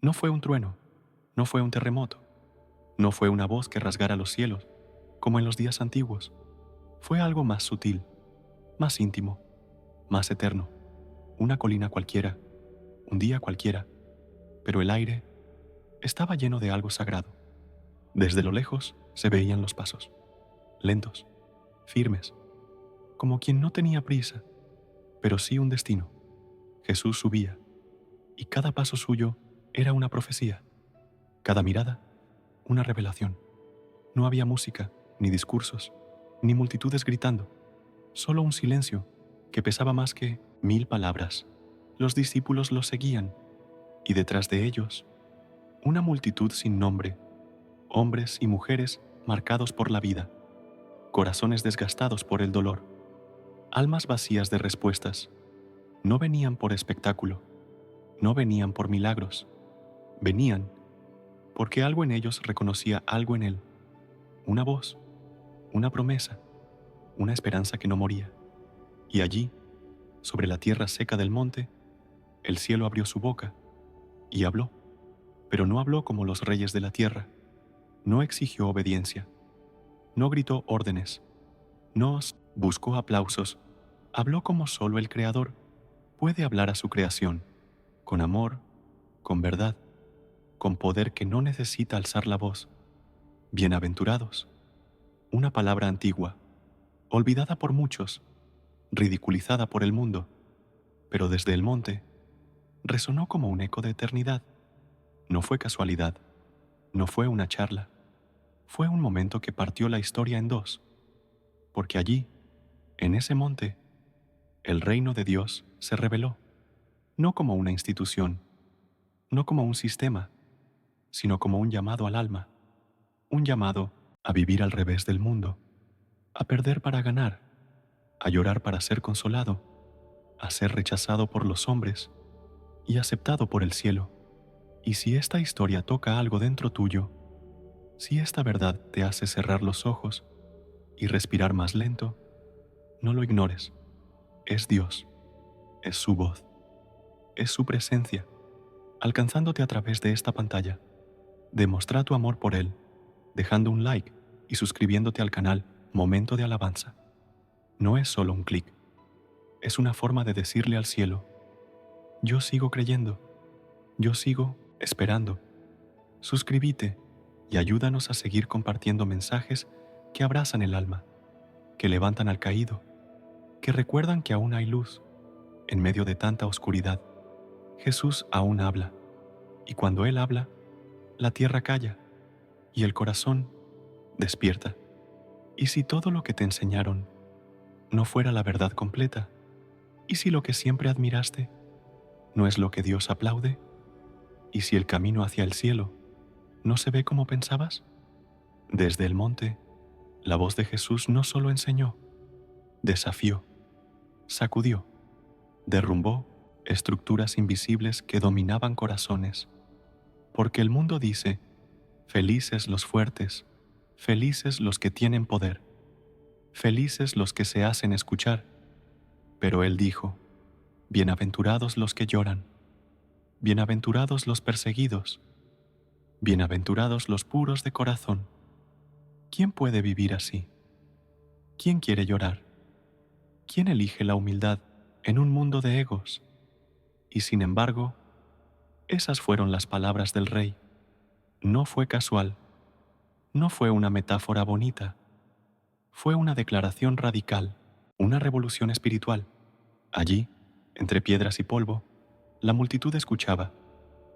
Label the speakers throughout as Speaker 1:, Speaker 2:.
Speaker 1: No fue un trueno, no fue un terremoto, no fue una voz que rasgara los cielos, como en los días antiguos. Fue algo más sutil, más íntimo, más eterno. Una colina cualquiera, un día cualquiera, pero el aire estaba lleno de algo sagrado. Desde lo lejos se veían los pasos, lentos, firmes, como quien no tenía prisa, pero sí un destino. Jesús subía, y cada paso suyo era una profecía, cada mirada una revelación. No había música, ni discursos, ni multitudes gritando, solo un silencio que pesaba más que 1000 palabras. Los discípulos lo seguían, y detrás de ellos, una multitud sin nombre, hombres y mujeres marcados por la vida, corazones desgastados por el dolor, almas vacías de respuestas. No venían por espectáculo, no venían por milagros, venían porque algo en ellos reconocía algo en él, una voz, una promesa, una esperanza que no moría. Y allí, sobre la tierra seca del monte, el cielo abrió su boca y habló, pero no habló como los reyes de la tierra, no exigió obediencia, no gritó órdenes, no buscó aplausos, habló como solo el Creador puede hablar a su creación, con amor, con verdad, con poder que no necesita alzar la voz. Bienaventurados, una palabra antigua, olvidada por muchos, ridiculizada por el mundo, pero desde el monte resonó como un eco de eternidad. No fue casualidad, no fue una charla, fue un momento que partió la historia en dos, porque allí, en ese monte, el reino de Dios se reveló, no como una institución, no como un sistema, sino como un llamado al alma, un llamado a vivir al revés del mundo, a perder para ganar, a llorar para ser consolado, a ser rechazado por los hombres y aceptado por el cielo. Y si esta historia toca algo dentro tuyo, si esta verdad te hace cerrar los ojos y respirar más lento, no lo ignores. Es Dios, es su voz, es su presencia, alcanzándote a través de esta pantalla. Demostra tu amor por Él, dejando un like y suscribiéndote al canal Momento de Alabanza. No es solo un clic, es una forma de decirle al cielo: yo sigo creyendo, yo sigo esperando. Suscríbete y ayúdanos a seguir compartiendo mensajes que abrazan el alma, que levantan al caído, que recuerdan que aún hay luz en medio de tanta oscuridad. Jesús aún habla, y cuando Él habla, la tierra calla y el corazón despierta. ¿Y si todo lo que te enseñaron no fuera la verdad completa? ¿Y si lo que siempre admiraste no es lo que Dios aplaude? ¿Y si el camino hacia el cielo no se ve como pensabas? Desde el monte, la voz de Jesús no solo enseñó, desafió, sacudió, derrumbó estructuras invisibles que dominaban corazones. Porque el mundo dice: felices los fuertes, felices los que tienen poder, felices los que se hacen escuchar. Pero Él dijo: bienaventurados los que lloran, bienaventurados los perseguidos, bienaventurados los puros de corazón. ¿Quién puede vivir así? ¿Quién quiere llorar? ¿Quién elige la humildad en un mundo de egos? Y sin embargo, esas fueron las palabras del Rey. No fue casual, no fue una metáfora bonita, fue una declaración radical, una revolución espiritual. Allí, entre piedras y polvo, la multitud escuchaba: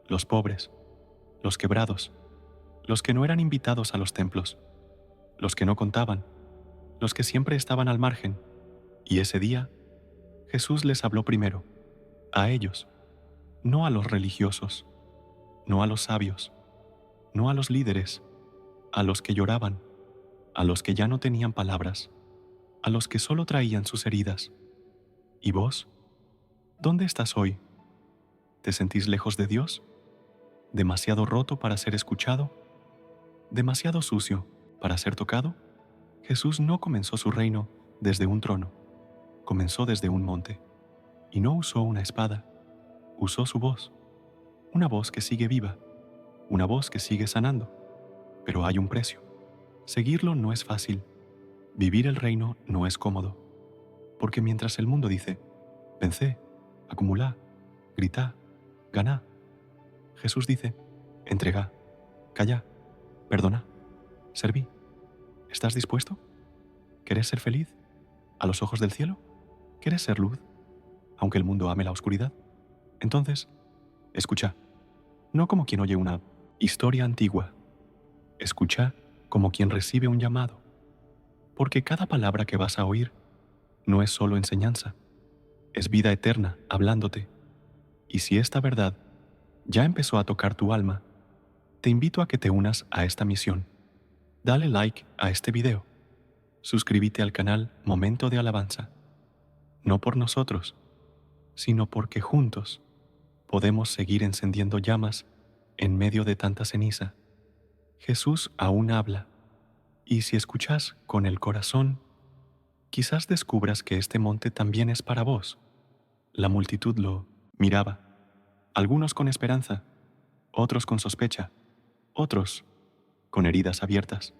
Speaker 1: los pobres, los quebrados, los que no eran invitados a los templos, los que no contaban, los que siempre estaban al margen. Y ese día, Jesús les habló primero, a ellos, no a los religiosos, no a los sabios, no a los líderes, a los que lloraban, a los que ya no tenían palabras, a los que solo traían sus heridas. ¿Y vos? ¿Dónde estás hoy? ¿Te sentís lejos de Dios? ¿Demasiado roto para ser escuchado? ¿Demasiado sucio para ser tocado? Jesús no comenzó su reino desde un trono, comenzó desde un monte, y no usó una espada, usó su voz. una voz que sigue viva, una voz que sigue sanando. Pero hay un precio. Seguirlo no es fácil. Vivir el reino no es cómodo. Porque mientras el mundo dice, vencé, acumulá, gritá, ganá, Jesús dice, entregá, callá, perdona, serví. ¿Estás dispuesto? ¿Quieres ser feliz? ¿A los ojos del cielo? ¿Quieres ser luz? Aunque el mundo ame la oscuridad. Entonces, escucha, no como quien oye una historia antigua. Escucha como quien recibe un llamado. Porque cada palabra que vas a oír no es solo enseñanza, es vida eterna hablándote. Y si esta verdad ya empezó a tocar tu alma, te invito a que te unas a esta misión. Dale like a este video. Suscríbete al canal Momento de Alabanza. No por nosotros, sino porque juntos podemos seguir encendiendo llamas en medio de tanta ceniza. Jesús aún habla, y si escuchas con el corazón, quizás descubras que este monte también es para vos. La multitud lo miraba, algunos con esperanza, otros con sospecha, otros con heridas abiertas.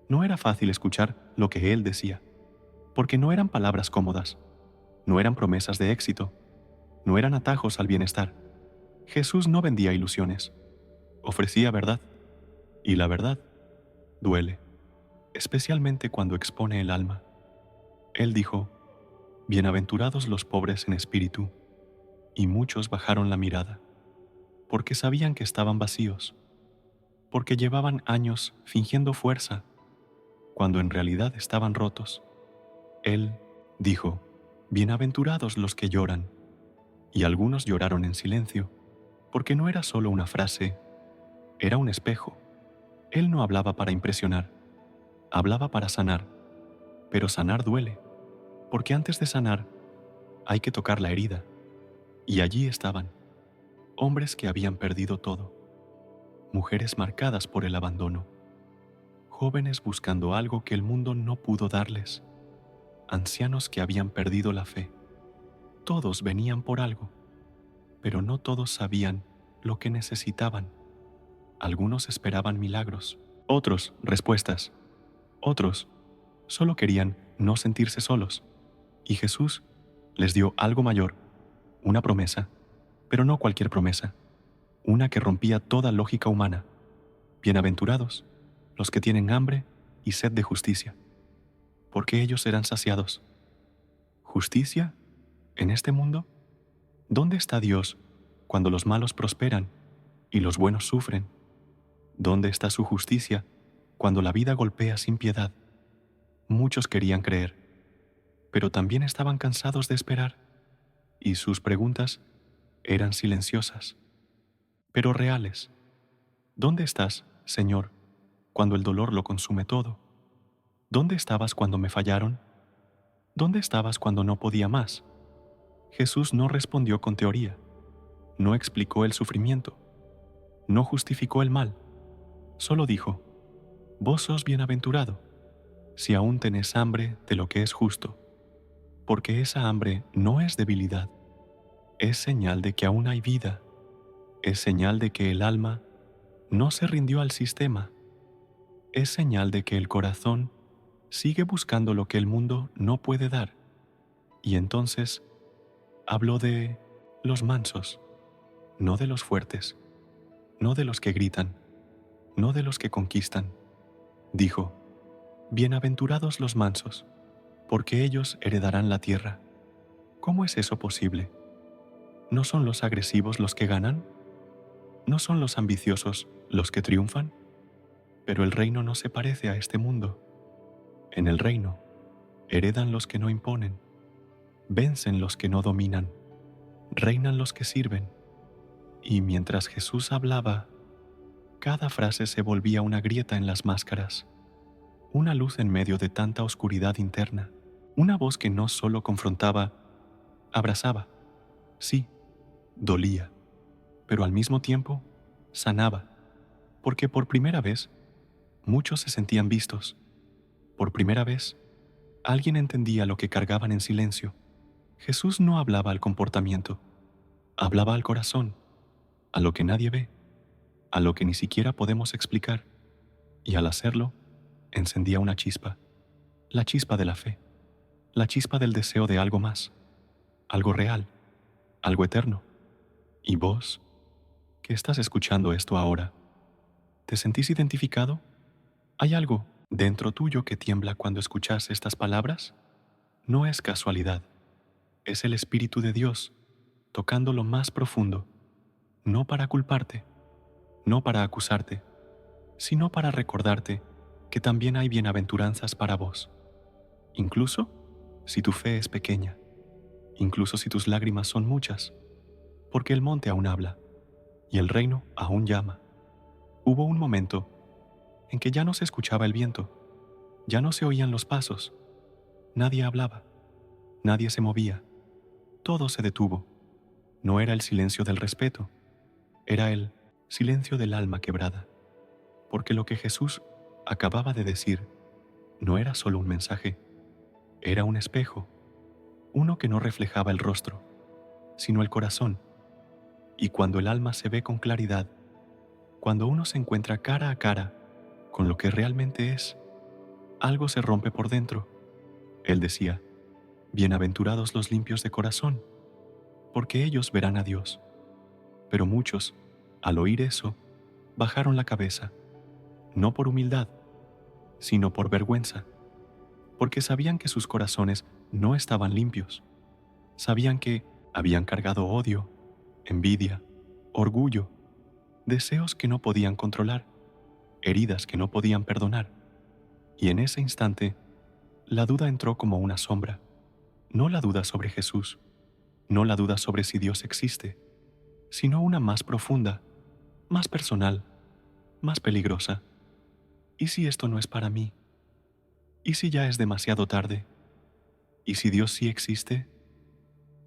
Speaker 1: No era fácil escuchar lo que él decía, porque no eran palabras cómodas, no eran promesas de éxito, no eran atajos al bienestar. Jesús no vendía ilusiones, ofrecía verdad, y la verdad duele, especialmente cuando expone el alma. Él dijo, bienaventurados los pobres en espíritu, y muchos bajaron la mirada, porque sabían que estaban vacíos, porque llevaban años fingiendo fuerza, cuando en realidad estaban rotos. Él dijo, bienaventurados los que lloran, y algunos lloraron en silencio, porque no era solo una frase, era un espejo. Él no hablaba para impresionar, hablaba para sanar, pero sanar duele, porque antes de sanar hay que tocar la herida, y allí estaban, hombres que habían perdido todo, mujeres marcadas por el abandono, jóvenes buscando algo que el mundo no pudo darles, ancianos que habían perdido la fe. Todos venían por algo, pero no todos sabían lo que necesitaban. Algunos esperaban milagros, otros respuestas, otros solo querían no sentirse solos. Y Jesús les dio algo mayor, una promesa, pero no cualquier promesa, una que rompía toda lógica humana. Bienaventurados los que tienen hambre y sed de justicia, porque ellos serán saciados. ¿Justicia en este mundo? ¿Dónde está Dios cuando los malos prosperan y los buenos sufren? ¿Dónde está su justicia cuando la vida golpea sin piedad? Muchos querían creer, pero también estaban cansados de esperar, y sus preguntas eran silenciosas, pero reales. ¿Dónde estás, Señor, cuando el dolor lo consume todo? ¿Dónde estabas cuando me fallaron? ¿Dónde estabas cuando no podía más? Jesús no respondió con teoría, no explicó el sufrimiento, no justificó el mal, solo dijo, vos sos bienaventurado, si aún tenés hambre de lo que es justo, porque esa hambre no es debilidad, es señal de que aún hay vida, es señal de que el alma no se rindió al sistema, es señal de que el corazón sigue buscando lo que el mundo no puede dar. Y entonces habló de los mansos, no de los fuertes, no de los que gritan, no de los que conquistan. Dijo, bienaventurados los mansos, porque ellos heredarán la tierra. ¿Cómo es eso posible? ¿No son los agresivos los que ganan? ¿No son los ambiciosos los que triunfan? Pero el reino no se parece a este mundo. En el reino, heredan los que no imponen, vencen los que no dominan, reinan los que sirven. Y mientras Jesús hablaba, cada frase se volvía una grieta en las máscaras, una luz en medio de tanta oscuridad interna, una voz que no solo confrontaba, abrazaba, sí, dolía, pero al mismo tiempo sanaba, porque por primera vez muchos se sentían vistos. Por primera vez, alguien entendía lo que cargaban en silencio. Jesús no hablaba al comportamiento, hablaba al corazón, a lo que nadie ve, a lo que ni siquiera podemos explicar, y al hacerlo, encendía una chispa, la chispa de la fe, la chispa del deseo de algo más, algo real, algo eterno. ¿Y vos, que estás escuchando esto ahora, te sentís identificado? ¿Hay algo dentro tuyo que tiembla cuando escuchas estas palabras? No es casualidad, es el Espíritu de Dios tocando lo más profundo, no para culparte, no para acusarte, sino para recordarte que también hay bienaventuranzas para vos, incluso si tu fe es pequeña, incluso si tus lágrimas son muchas, porque el monte aún habla y el reino aún llama. Hubo un momento en que ya no se escuchaba el viento, ya no se oían los pasos, nadie hablaba, nadie se movía, todo se detuvo. No era el silencio del respeto, era el silencio del alma quebrada, porque lo que Jesús acababa de decir no era solo un mensaje, era un espejo, uno que no reflejaba el rostro, sino el corazón. Y cuando el alma se ve con claridad, cuando uno se encuentra cara a cara con lo que realmente es, algo se rompe por dentro. Él decía, bienaventurados los limpios de corazón, porque ellos verán a Dios. Pero muchos, al oír eso, bajaron la cabeza, no por humildad, sino por vergüenza, porque sabían que sus corazones no estaban limpios. Sabían que habían cargado odio, envidia, orgullo, deseos que no podían controlar, heridas que no podían perdonar. Y en ese instante, la duda entró como una sombra. No la duda sobre Jesús, no la duda sobre si Dios existe, sino una más profunda, más personal, más peligrosa. ¿Y si esto no es para mí? ¿Y si ya es demasiado tarde? ¿Y si Dios sí existe?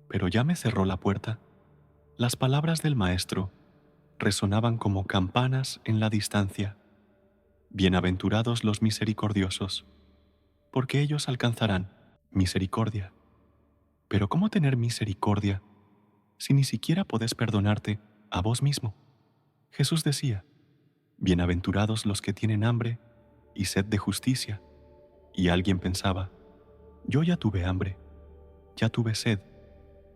Speaker 1: Pero ya me cerró la puerta. Las palabras del Maestro resonaban como campanas en la distancia. Bienaventurados los misericordiosos, porque ellos alcanzarán misericordia. Pero ¿cómo tener misericordia si ni siquiera podés perdonarte a vos mismo? Jesús decía, bienaventurados los que tienen hambre y sed de justicia. Y alguien pensaba, yo ya tuve hambre, ya tuve sed,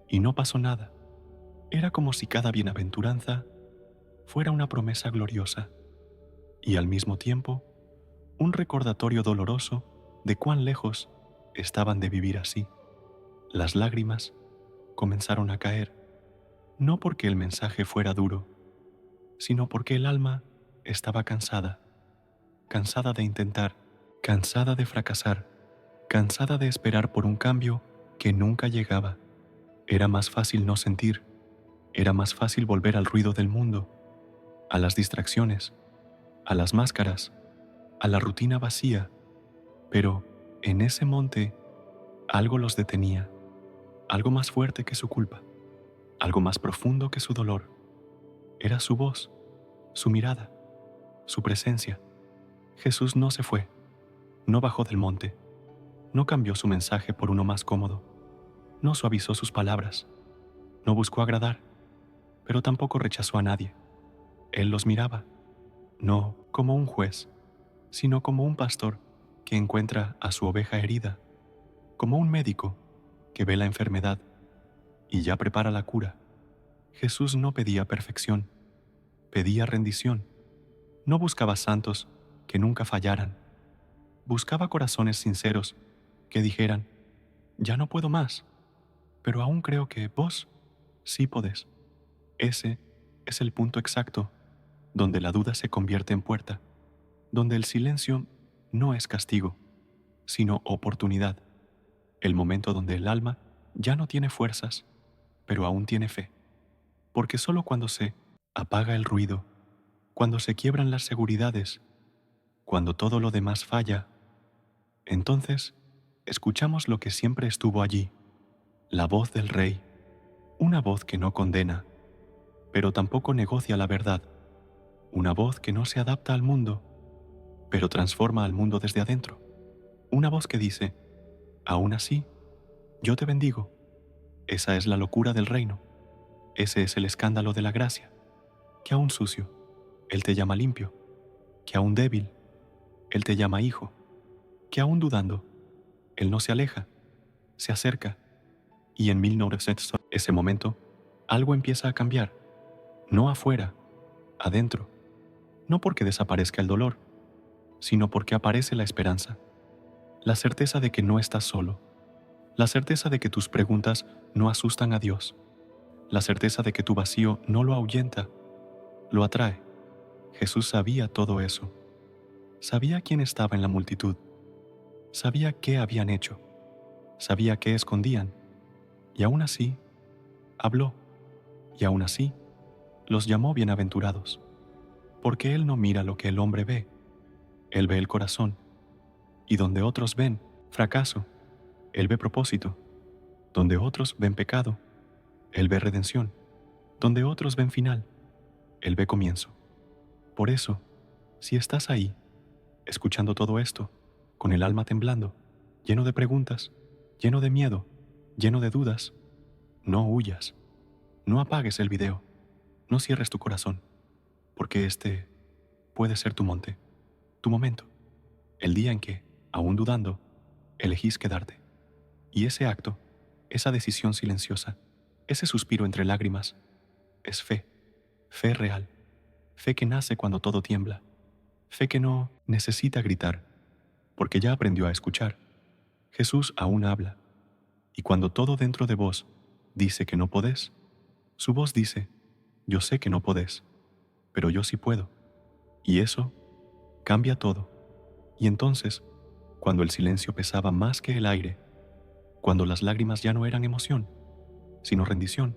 Speaker 1: y no pasó nada. Era como si cada bienaventuranza fuera una promesa gloriosa, y al mismo tiempo, un recordatorio doloroso de cuán lejos estaban de vivir así. Las lágrimas comenzaron a caer, no porque el mensaje fuera duro, sino porque el alma estaba cansada, cansada de intentar, cansada de fracasar, cansada de esperar por un cambio que nunca llegaba. Era más fácil no sentir, era más fácil volver al ruido del mundo, a las distracciones, a las máscaras, a la rutina vacía, pero en ese monte algo los detenía, algo más fuerte que su culpa, algo más profundo que su dolor. Era su voz, su mirada, su presencia. Jesús no se fue, no bajó del monte, no cambió su mensaje por uno más cómodo, no suavizó sus palabras, no buscó agradar, pero tampoco rechazó a nadie. Él los miraba, no como un juez, sino como un pastor que encuentra a su oveja herida, como un médico que ve la enfermedad y ya prepara la cura. Jesús no pedía perfección, pedía rendición. No buscaba santos que nunca fallaran. Buscaba corazones sinceros que dijeran, ya no puedo más, pero aún creo que vos sí podés. Ese es el punto exacto donde la duda se convierte en puerta, donde el silencio no es castigo, sino oportunidad, el momento donde el alma ya no tiene fuerzas, pero aún tiene fe, porque solo cuando se apaga el ruido, cuando se quiebran las seguridades, cuando todo lo demás falla, entonces escuchamos lo que siempre estuvo allí, la voz del Rey, una voz que no condena, pero tampoco negocia la verdad, una voz que no se adapta al mundo, pero transforma al mundo desde adentro, una voz que dice, aún así, yo te bendigo. Esa es la locura del reino, ese es el escándalo de la gracia. que aún sucio, Él te llama limpio, que aún débil, Él te llama hijo, que aún dudando, Él no se aleja, se acerca, y en 1900, ese momento, algo empieza a cambiar, no afuera, adentro, no porque desaparezca el dolor, sino porque aparece la esperanza, la certeza de que no estás solo, la certeza de que tus preguntas no asustan a Dios, la certeza de que tu vacío no lo ahuyenta, lo atrae. Jesús sabía todo eso, sabía quién estaba en la multitud, sabía qué habían hecho, sabía qué escondían, y aún así, habló, y aún así, los llamó bienaventurados, porque Él no mira lo que el hombre ve, Él ve el corazón, y donde otros ven fracaso, Él ve propósito, donde otros ven pecado, Él ve redención, donde otros ven final, Él ve comienzo. Por eso, si estás ahí, escuchando todo esto, con el alma temblando, lleno de preguntas, lleno de miedo, lleno de dudas, no huyas, no apagues el video, no cierres tu corazón, porque este puede ser tu monte, tu momento, el día en que, aún dudando, elegís quedarte. Y ese acto, esa decisión silenciosa, ese suspiro entre lágrimas, es fe, fe real, fe que nace cuando todo tiembla, fe que no necesita gritar, porque ya aprendió a escuchar. Jesús aún habla, y cuando todo dentro de vos dice que no podés, su voz dice, yo sé que no podés, pero yo sí puedo. Y eso cambia todo. Y entonces, cuando el silencio pesaba más que el aire, cuando las lágrimas ya no eran emoción, sino rendición,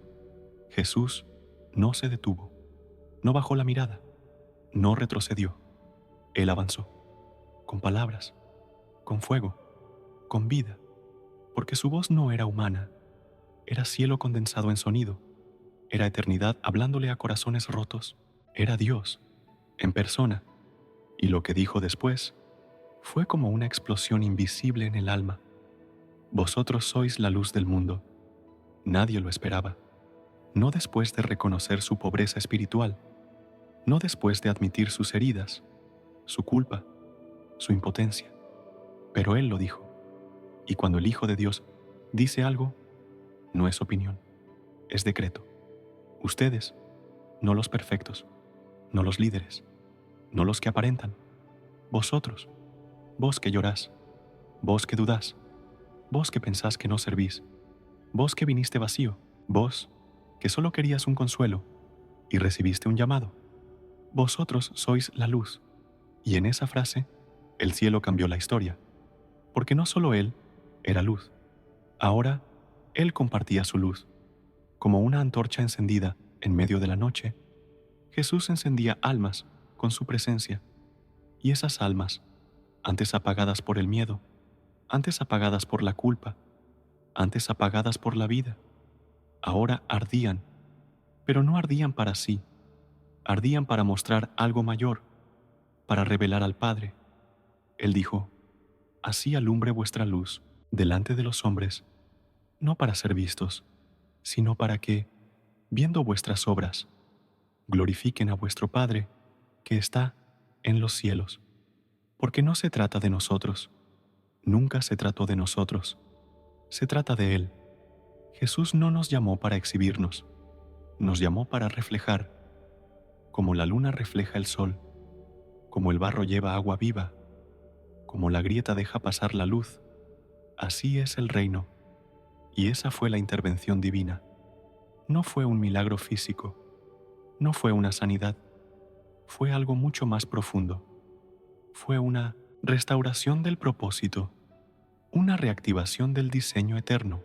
Speaker 1: Jesús no se detuvo, no bajó la mirada, no retrocedió. Él avanzó, con palabras, con fuego, con vida, porque su voz no era humana, era cielo condensado en sonido, era eternidad hablándole a corazones rotos, era Dios, en persona, y lo que dijo después fue como una explosión invisible en el alma. Vosotros sois la luz del mundo. Nadie lo esperaba, no después de reconocer su pobreza espiritual, no después de admitir sus heridas, su culpa, su impotencia, pero Él lo dijo. Y cuando el Hijo de Dios dice algo, no es opinión, es decreto. Ustedes, no los perfectos, no los líderes, no los que aparentan, vosotros, vos que llorás, vos que dudás, vos que pensás que no servís, vos que viniste vacío, vos que solo querías un consuelo y recibiste un llamado, vosotros sois la luz. Y en esa frase, el cielo cambió la historia, porque no solo Él era luz, ahora Él compartía su luz. Como una antorcha encendida en medio de la noche, Jesús encendía almas con su presencia, y esas almas, antes apagadas por el miedo, antes apagadas por la culpa, antes apagadas por la vida, ahora ardían, pero no ardían para sí, ardían para mostrar algo mayor, para revelar al Padre. Él dijo, así alumbre vuestra luz delante de los hombres, no para ser vistos, sino para que, viendo vuestras obras, glorifiquen a vuestro Padre que está en los cielos. Porque no se trata de nosotros, nunca se trató de nosotros, se trata de Él. Jesús no nos llamó para exhibirnos, nos llamó para reflejar, como la luna refleja el sol, como el barro lleva agua viva, como la grieta deja pasar la luz, así es el reino. Y esa fue la intervención divina. No fue un milagro físico, no fue una sanidad, fue algo mucho más profundo. Fue una restauración del propósito, una reactivación del diseño eterno.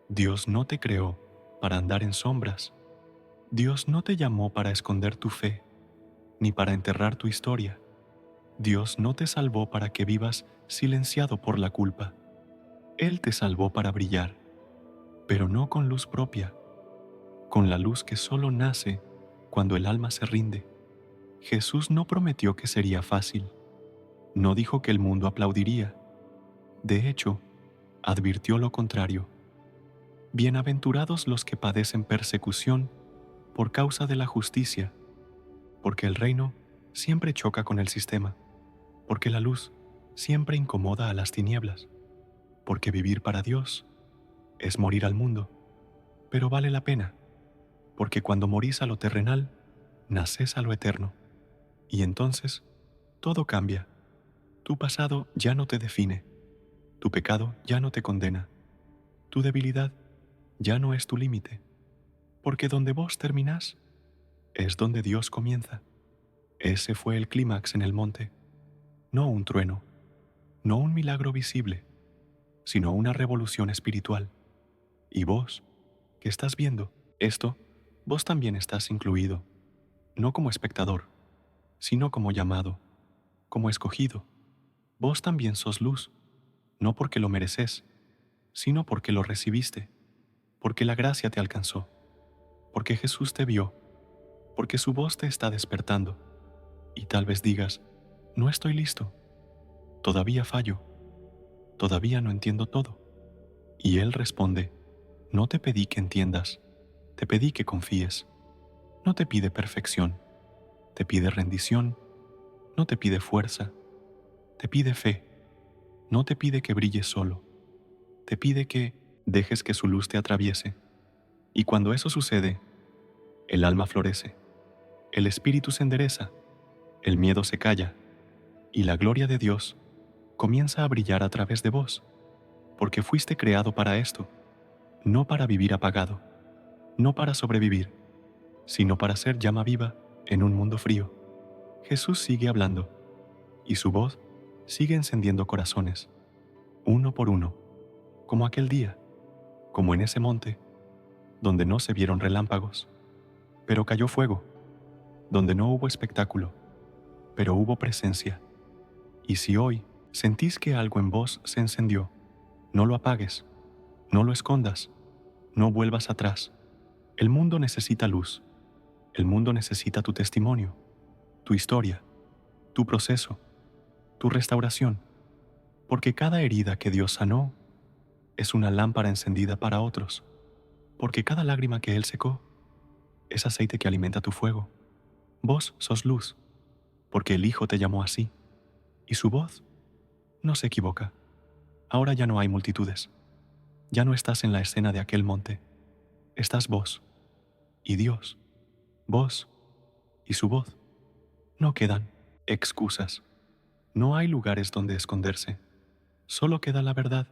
Speaker 1: Dios no te creó para andar en sombras. Dios no te llamó para esconder tu fe, ni para enterrar tu historia. Dios no te salvó para que vivas silenciado por la culpa. Él te salvó para brillar, pero no con luz propia, con la luz que solo nace cuando el alma se rinde. Jesús no prometió que sería fácil. No dijo que el mundo aplaudiría. De hecho, advirtió lo contrario. Bienaventurados los que padecen persecución por causa de la justicia, porque el reino siempre choca con el sistema, porque la luz siempre incomoda a las tinieblas, porque vivir para Dios es morir al mundo, pero vale la pena, porque cuando morís a lo terrenal, nacés a lo eterno, y entonces todo cambia. Tu pasado ya no te define, tu pecado ya no te condena, tu debilidad ya no es tu límite, porque donde vos terminás es donde Dios comienza. Ese fue el clímax en el monte, no un trueno, no un milagro visible, sino una revolución espiritual. Y vos, que estás viendo esto, vos también estás incluido, no como espectador, sino como llamado, como escogido. Vos también sos luz, no porque lo mereces, sino porque lo recibiste, porque la gracia te alcanzó, porque Jesús te vio, porque su voz te está despertando. Y tal vez digas, no estoy listo, todavía fallo, todavía no entiendo todo. Y Él responde, no te pedí que entiendas, te pedí que confíes. No te pide perfección, te pide rendición, no te pide fuerza, te pide fe, no te pide que brilles solo, te pide que dejes que su luz te atraviese. Y cuando eso sucede, el alma florece, el espíritu se endereza, el miedo se calla, y la gloria de Dios comienza a brillar a través de vos, porque fuiste creado para esto, no para vivir apagado, no para sobrevivir, sino para ser llama viva en un mundo frío. Jesús sigue hablando, y su voz sigue encendiendo corazones, uno por uno, como aquel día, como en ese monte, donde no se vieron relámpagos, pero cayó fuego, donde no hubo espectáculo, pero hubo presencia. Y si hoy sentís que algo en vos se encendió, no lo apagues, no lo escondas, no vuelvas atrás. El mundo necesita luz, el mundo necesita tu testimonio, tu historia, tu proceso, tu restauración, porque cada herida que Dios sanó es una lámpara encendida para otros, porque cada lágrima que Él secó es aceite que alimenta tu fuego. Vos sos luz, porque el Hijo te llamó así, y su voz no se equivoca. Ahora ya no hay multitudes, ya no estás en la escena de aquel monte, estás vos y Dios, vos y su voz. No quedan excusas, no hay lugares donde esconderse, solo queda la verdad,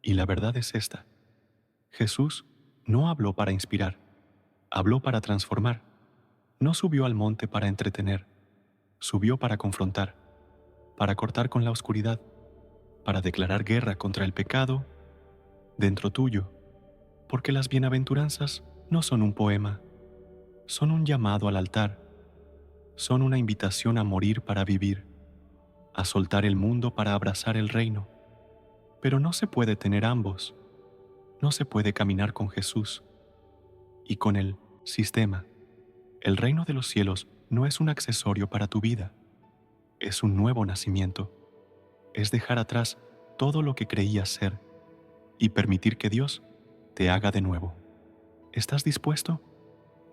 Speaker 1: y la verdad es esta: Jesús no habló para inspirar, habló para transformar. No subió al monte para entretener, subió para confrontar, para cortar con la oscuridad, para declarar guerra contra el pecado dentro tuyo, porque las bienaventuranzas no son un poema, son un llamado al altar, son una invitación a morir para vivir, a soltar el mundo para abrazar el reino. Pero no se puede tener ambos, no se puede caminar con Jesús y con el sistema. El reino de los cielos no es un accesorio para tu vida, es un nuevo nacimiento, es dejar atrás todo lo que creías ser y permitir que Dios te haga de nuevo. ¿Estás dispuesto?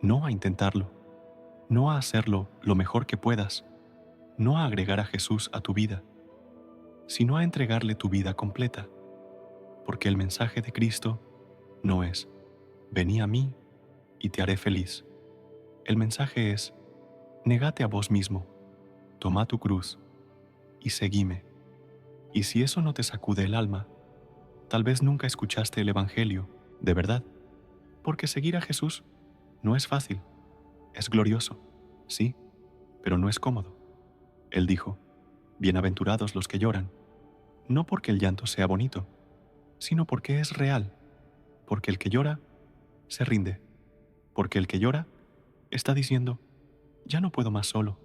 Speaker 1: No a intentarlo, no a hacerlo lo mejor que puedas, no a agregar a Jesús a tu vida, sino a entregarle tu vida completa, porque el mensaje de Cristo no es, vení a mí y te haré feliz. El mensaje es, negate a vos mismo, toma tu cruz y seguime. Y si eso no te sacude el alma, tal vez nunca escuchaste el Evangelio, de verdad, porque seguir a Jesús no es fácil, es glorioso, sí, pero no es cómodo. Él dijo, bienaventurados los que lloran, no porque el llanto sea bonito, sino porque es real, porque el que llora se rinde, porque el que llora está diciendo, ya no puedo más solo.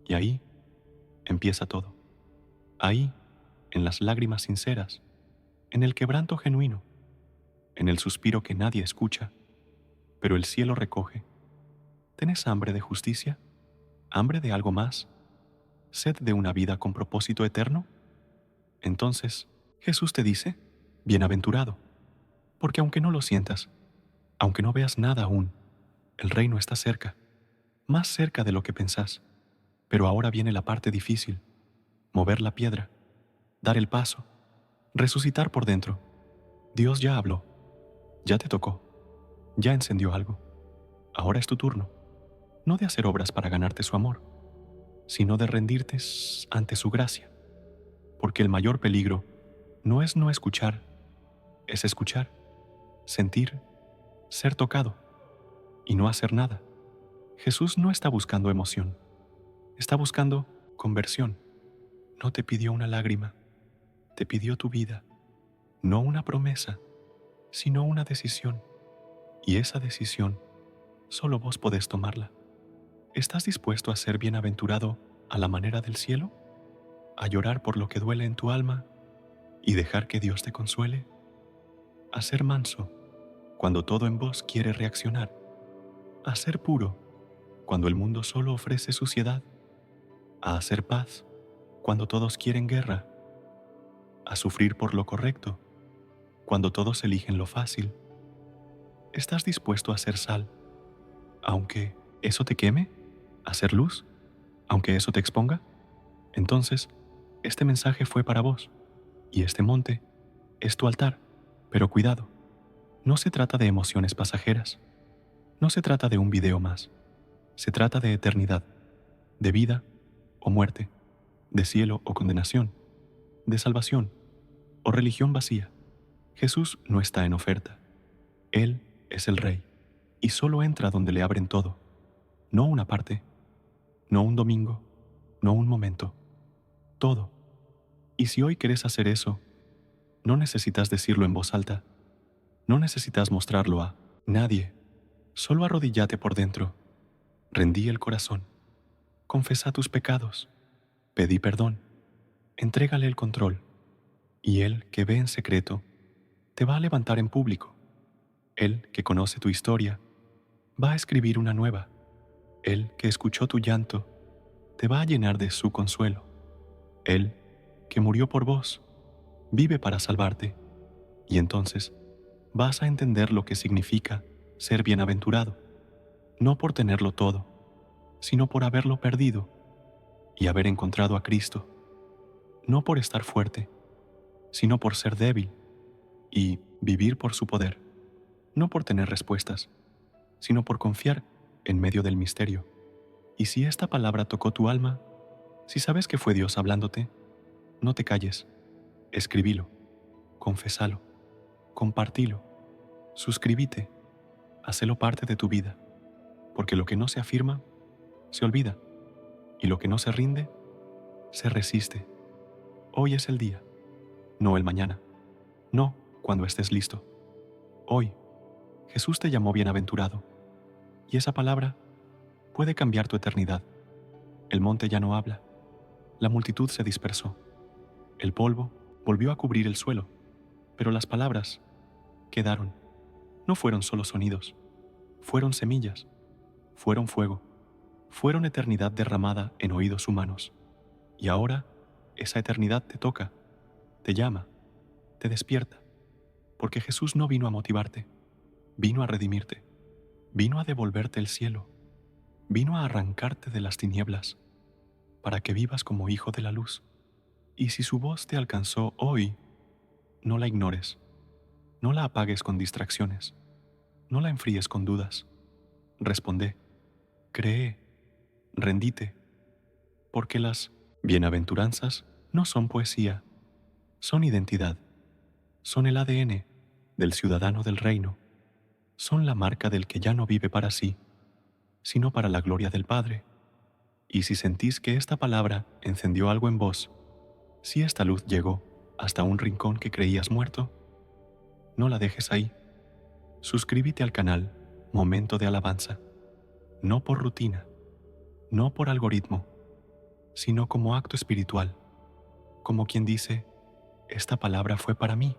Speaker 1: Y ahí empieza todo. Ahí, en las lágrimas sinceras, en el quebranto genuino, en el suspiro que nadie escucha, pero el cielo recoge. ¿Tenés hambre de justicia? ¿Hambre de algo más? ¿Sed de una vida con propósito eterno? Entonces, Jesús te dice, bienaventurado, porque aunque no lo sientas, aunque no veas nada aún, el reino está cerca. más cerca de lo que pensás. Pero ahora viene la parte difícil: mover la piedra, dar el paso, resucitar por dentro. Dios ya habló, ya te tocó, ya encendió algo. Ahora es tu turno, no de hacer obras para ganarte su amor, sino de rendirte ante su gracia, porque el mayor peligro no es no escuchar, es escuchar, sentir, ser tocado y no hacer nada. Jesús no está buscando emoción, está buscando conversión. No te pidió una lágrima, te pidió tu vida, no una promesa, sino una decisión. Y esa decisión solo vos podés tomarla. ¿Estás dispuesto a ser bienaventurado a la manera del cielo? ¿A llorar por lo que duele en tu alma y dejar que Dios te consuele? ¿A ser manso cuando todo en vos quiere reaccionar? ¿A ser puro cuando el mundo solo ofrece suciedad? ¿A hacer paz cuando todos quieren guerra? ¿A sufrir por lo correcto cuando todos eligen lo fácil? ¿Estás dispuesto a ser sal, aunque eso te queme? ¿A ser luz, aunque eso te exponga? Entonces, este mensaje fue para vos, y este monte es tu altar. Pero cuidado, no se trata de emociones pasajeras, no se trata de un video más, se trata de eternidad, de vida o muerte, de cielo o condenación, de salvación o religión vacía. Jesús no está en oferta. Él es el Rey, y solo entra donde le abren todo, no una parte, no un domingo, no un momento, todo. Y si hoy querés hacer eso, no necesitas decirlo en voz alta, no necesitas mostrarlo a nadie, solo arrodíllate por dentro, rendí el corazón, confesa tus pecados, pedí perdón, entrégale el control, y Él que ve en secreto, te va a levantar en público. Él que conoce tu historia, va a escribir una nueva. Él que escuchó tu llanto, te va a llenar de su consuelo. Él que murió por vos, vive para salvarte, y entonces vas a entender lo que significa ser bienaventurado, no por tenerlo todo, sino por haberlo perdido y haber encontrado a Cristo, no por estar fuerte, sino por ser débil y vivir por su poder, no por tener respuestas, sino por confiar en medio del misterio. Y si esta palabra tocó tu alma, si sabes que fue Dios hablándote, no te calles, escribilo, confesalo, compartilo, suscríbete, hacelo parte de tu vida, porque lo que no se afirma, se olvida, y lo que no se rinde, se resiste. Hoy es el día, no el mañana, no cuando estés listo. Hoy, Jesús te llamó bienaventurado, y esa palabra puede cambiar tu eternidad. El monte ya no habla, la multitud se dispersó, el polvo volvió a cubrir el suelo, pero las palabras quedaron. No fueron solo sonidos, fueron semillas, fueron fuego, fueron eternidad derramada en oídos humanos. Y ahora esa eternidad te toca, te llama, te despierta, porque Jesús no vino a motivarte, vino a redimirte, vino a devolverte el cielo, vino a arrancarte de las tinieblas, para que vivas como hijo de la luz. Y si su voz te alcanzó hoy, no la ignores, no la apagues con distracciones, no la enfríes con dudas. Responde, cree, rendite, porque las bienaventuranzas no son poesía, son identidad, son el ADN del ciudadano del reino, son la marca del que ya no vive para sí, sino para la gloria del Padre. Y si sentís que esta palabra encendió algo en vos, si esta luz llegó hasta un rincón que creías muerto, no la dejes ahí. Suscríbete al canal Momento de Alabanza, no por rutina, no por algoritmo, sino como acto espiritual, como quien dice, esta palabra fue para mí,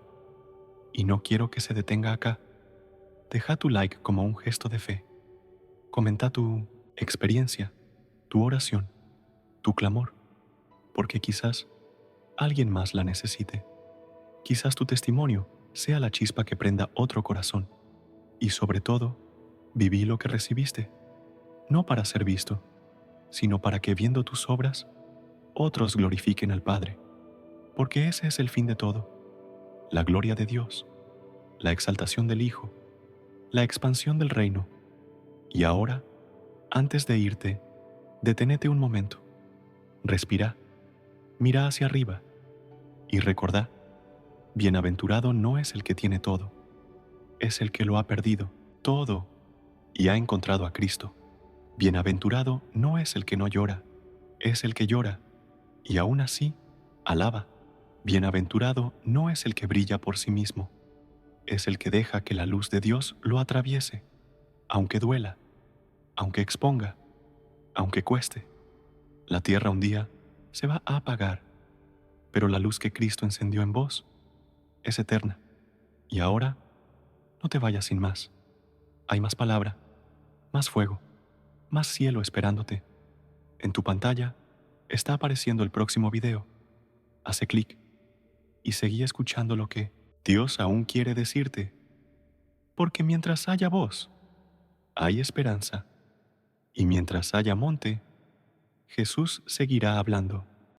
Speaker 1: y no quiero que se detenga acá. Deja tu like como un gesto de fe. Comenta tu experiencia, tu oración, tu clamor, porque quizás alguien más la necesite. Quizás tu testimonio sea la chispa que prenda otro corazón. Y sobre todo, viví lo que recibiste. no para ser visto, sino para que viendo tus obras, otros glorifiquen al Padre, porque ese es el fin de todo, la gloria de Dios, la exaltación del Hijo, la expansión del reino. Y ahora, antes de irte, deténete un momento, respira, mira hacia arriba y recordá, bienaventurado no es el que tiene todo, es el que lo ha perdido todo y ha encontrado a Cristo. Bienaventurado no es el que no llora, es el que llora y aún así alaba. Bienaventurado no es el que brilla por sí mismo, es el que deja que la luz de Dios lo atraviese, aunque duela, aunque exponga, aunque cueste. La tierra un día se va a apagar, pero la luz que Cristo encendió en vos es eterna. Y ahora, no te vayas sin más. Hay más palabra, más fuego, más cielo esperándote. En tu pantalla está apareciendo el próximo video. Hace clic y seguí escuchando lo que Dios aún quiere decirte, porque mientras haya voz, hay esperanza, y mientras haya monte, Jesús seguirá hablando.